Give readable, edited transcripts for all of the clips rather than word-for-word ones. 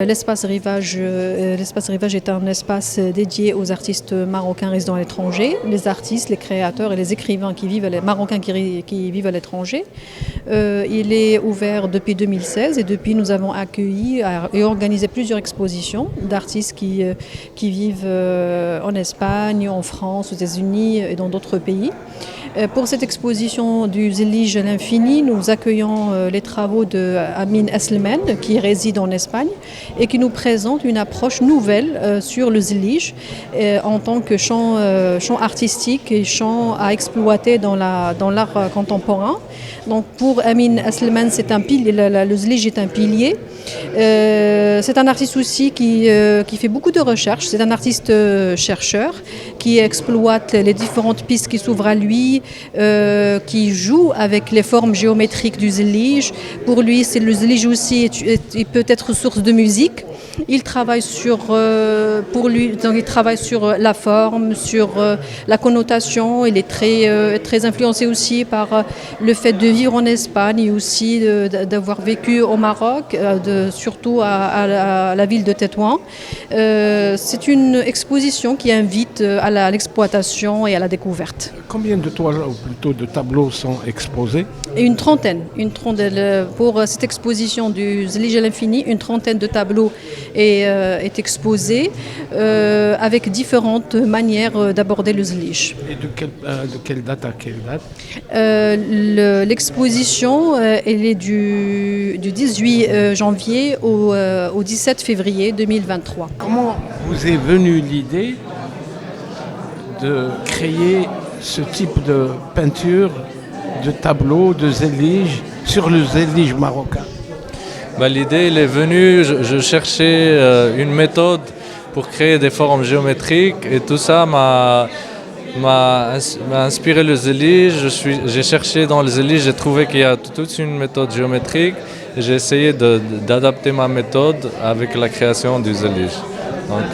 L'espace Rivage est un espace dédié aux artistes marocains résidant à l'étranger, les artistes, les créateurs et les écrivains marocains qui vivent à l'étranger. Il est ouvert depuis 2016 et depuis nous avons accueilli et organisé plusieurs expositions d'artistes qui vivent en Espagne, en France, aux États-Unis et dans d'autres pays. Pour cette exposition du Zellige à l'infini, nous accueillons les travaux de Amin Esselmen qui réside en Espagne et qui nous présente une approche nouvelle sur le Zellige en tant que chant artistique et chant à exploiter dans l'art contemporain. Donc pour Amin Esselmen, le Zellige est un pilier. C'est un artiste aussi qui fait beaucoup de recherches. C'est un artiste chercheur qui exploite les différentes pistes qui s'ouvrent à lui, qui joue avec les formes géométriques du Zellige. Pour lui, le Zellige aussi il peut être source de musique. Il travaille sur la forme, sur la connotation. Il est très influencé aussi par le fait de vivre en Espagne et aussi d'avoir vécu au Maroc, surtout à la ville de Tétouan. C'est une exposition qui invite à l'exploitation et à la découverte. Combien de toiles, ou plutôt de tableaux sont exposés? Une trentaine. Pour cette exposition du Zellige à l'infini, une trentaine de tableaux est exposée avec différentes manières d'aborder le Zellige. Et de quelle date à quelle date? L'exposition elle est du 18 janvier au 17 février 2023. Comment vous est venue l'idée de créer ce type de peinture, de tableau, de Zellige, sur le Zellige marocain? L'idée elle est venue, je cherchais une méthode pour créer des formes géométriques et tout ça m'a inspiré le Zellige. J'ai cherché dans le Zellige, j'ai trouvé qu'il y a toute une méthode géométrique et j'ai essayé d'adapter ma méthode avec la création du Zellige. Donc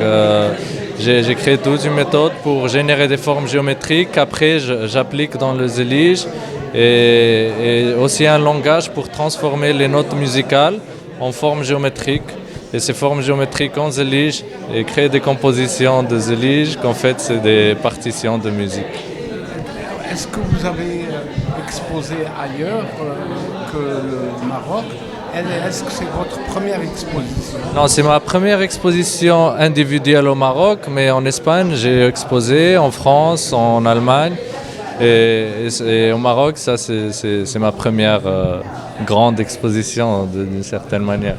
j'ai créé toute une méthode pour générer des formes géométriques qu'après j'applique dans le Zellige et aussi un langage pour transformer les notes musicales en formes géométriques. Et ces formes géométriques en Zellige et créer des compositions de Zellige qu'en fait c'est des partitions de musique. Est-ce que vous avez exposé ailleurs que le Maroc? Est-ce que c'est votre première exposition? Non, c'est ma première exposition individuelle au Maroc, mais en Espagne j'ai exposé, en France, en Allemagne. Et au Maroc, ça c'est ma première grande exposition d'une certaine manière.